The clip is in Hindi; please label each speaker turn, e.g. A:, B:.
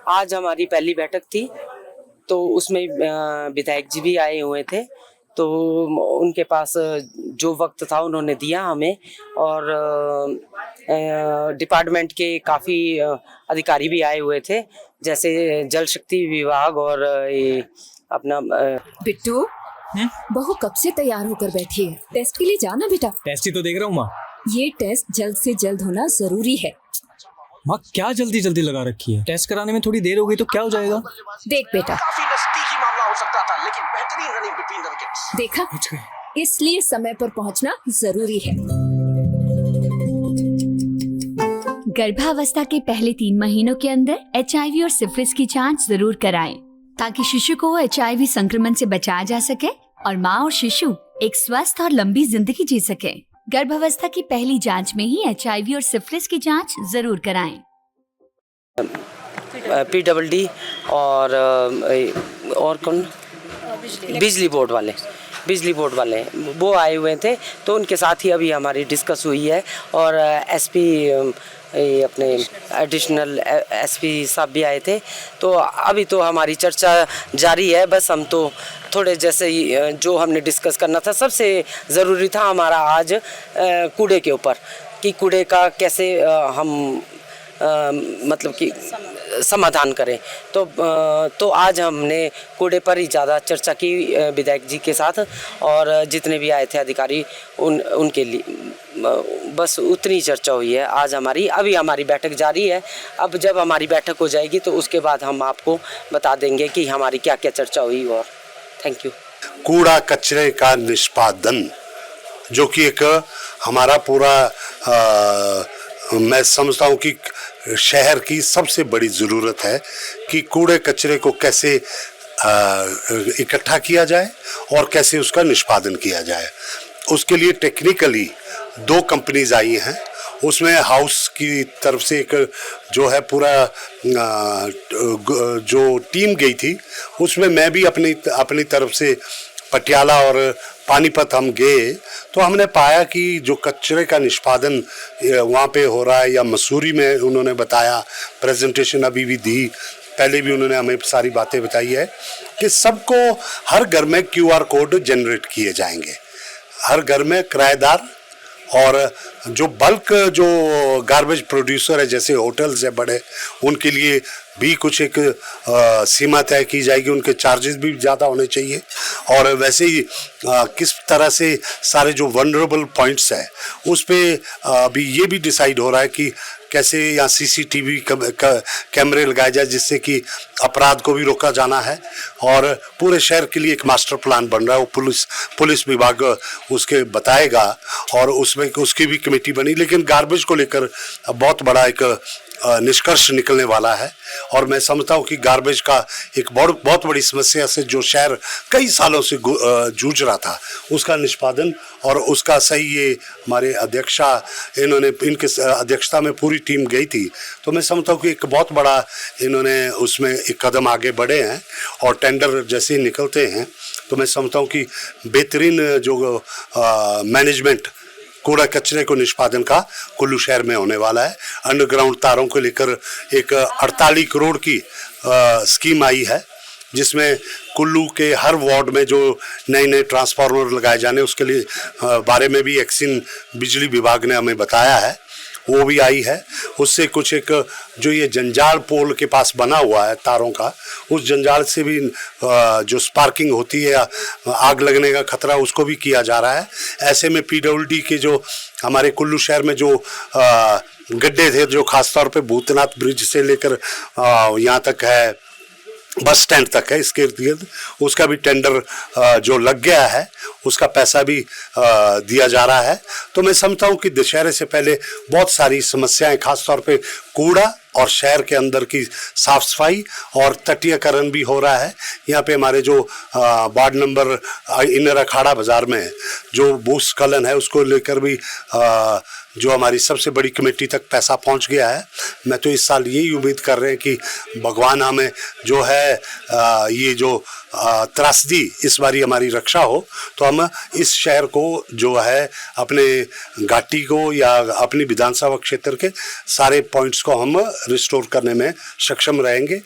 A: आज हमारी पहली बैठक थी, तो उसमें विधायक जी भी आए हुए थे। तो उनके पास जो वक्त था उन्होंने दिया हमें, और डिपार्टमेंट के काफ़ी अधिकारी भी आए हुए थे, जैसे जल शक्ति विभाग और ये अपना
B: बिट्टू, बहू कब से तैयार होकर बैठी है? टेस्ट के लिए जाना बेटा।
C: टेस्ट ही तो देख रहा हूँ माँ।
B: ये टेस्ट जल्द से जल्द होना जरूरी है।
C: माँ क्या जल्दी जल्दी लगा रखी है? टेस्ट कराने में थोड़ी देर हो गई तो क्या हो जाएगा?
B: देख बेटा,
D: काफी नजदीकी मामला हो सकता था, लेकिन बेहतरीन रनिंग बिटवीन द विकेट्स।
B: देखा, इसलिए समय पर पहुंचना जरूरी है।
E: गर्भावस्था के पहले 3 महीनों के अंदर HIV और सिफिलिस की जांच जरूर कराएं, ताकि शिशु को HIV संक्रमण से बचाया जा सके और माँ और शिशु एक स्वस्थ और लंबी जिंदगी जी सके। गर्भावस्था की पहली जांच में ही HIV और सिफिलिस की जांच जरूर कराएं।
A: PWD और कौन, बिजली बोर्ड वाले वो आए हुए थे, तो उनके साथ ही अभी हमारी डिस्कस हुई है। और SP अपने एडिशनल SP साहब भी आए थे। तो अभी तो हमारी चर्चा जारी है। बस हम तो थोड़े जैसे ही जो हमने डिस्कस करना था, सबसे ज़रूरी था हमारा आज कूड़े के ऊपर, कि कूड़े का कैसे हम मतलब कि समाधान करें। तो आज हमने कूड़े पर ही ज़्यादा चर्चा की विधायक जी के साथ, और जितने भी आए थे अधिकारी उनके लिए बस उतनी चर्चा हुई है आज हमारी। अभी हमारी बैठक जारी है। अब जब हमारी बैठक हो जाएगी तो उसके बाद हम आपको बता देंगे कि हमारी क्या क्या चर्चा हुई। और थैंक यू।
F: कूड़ा कचरे का निष्पादन, जो कि एक हमारा पूरा मैं समझता हूँ कि शहर की सबसे बड़ी ज़रूरत है कि कूड़े कचरे को कैसे इकट्ठा किया जाए और कैसे उसका निष्पादन किया जाए। उसके लिए टेक्निकली 2 कंपनीज आई हैं। उसमें हाउस की तरफ से एक जो है पूरा जो टीम गई थी, उसमें मैं भी अपनी तरफ से पटियाला और पानीपत हम गए, तो हमने पाया कि जो कचरे का निष्पादन वहाँ पे हो रहा है, या मसूरी में उन्होंने बताया, प्रेजेंटेशन अभी भी दी, पहले भी उन्होंने हमें सारी बातें बताई है कि सबको हर घर में QR कोड जनरेट किए जाएंगे। हर घर में किराएदार और जो बल्क जो गार्बेज प्रोड्यूसर है, जैसे होटल्स है बड़े, उनके लिए भी कुछ एक सीमा तय की जाएगी, उनके चार्जेस भी ज़्यादा होने चाहिए। और वैसे ही किस तरह से सारे जो वनरेबल पॉइंट्स है उस पर अभी ये भी डिसाइड हो रहा है कि कैसे यहाँ CCTV कैमरे लगाए जाए, जिससे कि अपराध को भी रोका जाना है। और पूरे शहर के लिए एक मास्टर प्लान बन रहा है, वो पुलिस विभाग उसके बताएगा, और उसमें उसकी भी कमेटी बनी। लेकिन गार्बेज को लेकर बहुत बड़ा एक निष्कर्ष निकलने वाला है। और मैं समझता हूँ कि गार्बेज का एक बहुत बड़ी समस्या से जो शहर कई सालों से जूझ रहा था, उसका निष्पादन और उसका सही, ये हमारे अध्यक्षा, इनके अध्यक्षता में पूरी टीम गई थी। तो मैं समझता हूँ कि एक बहुत बड़ा इन्होंने उसमें एक कदम आगे बढ़े हैं, और टेंडर जैसे ही निकलते हैं तो मैं समझता हूँ कि बेहतरीन जो मैनेजमेंट कूड़ा कचरे को निष्पादन का कुल्लू शहर में होने वाला है। अंडरग्राउंड तारों को लेकर एक 48 करोड़ की स्कीम आई है, जिसमें कुल्लू के हर वार्ड में जो नए ट्रांसफार्मर लगाए जाने, उसके लिए बारे में भी एक्सिन बिजली विभाग ने हमें बताया है, वो भी आई है। उससे कुछ एक जो ये जंजाल पोल के पास बना हुआ है तारों का, उस जंजाल से भी जो स्पार्किंग होती है, आग लगने का खतरा, उसको भी किया जा रहा है। ऐसे में PWD के जो हमारे कुल्लू शहर में जो गड्ढे थे, जो खासतौर पे भूतनाथ ब्रिज से लेकर यहाँ तक है, बस स्टैंड तक है, इसके इर्द गिर्द, उसका भी टेंडर जो लग गया है, उसका पैसा भी दिया जा रहा है। तो मैं समझता हूँ कि दशहरे से पहले बहुत सारी समस्याएं, खासतौर पे कूड़ा और शहर के अंदर की साफ सफाई और तटीयकरण भी हो रहा है। यहाँ पे हमारे जो वार्ड नंबर इनर अखाड़ा बाजार में जो भूस्खलन है, उसको लेकर भी जो हमारी सबसे बड़ी कमेटी तक पैसा पहुंच गया है। मैं तो इस साल यही उम्मीद कर रहे हैं कि भगवान हमें जो है ये जो त्रासदी इस बारी हमारी रक्षा हो, तो हम इस शहर को जो है अपने घाटी को या अपनी विधानसभा क्षेत्र के सारे पॉइंट्स को हम रिस्टोर करने में सक्षम रहेंगे।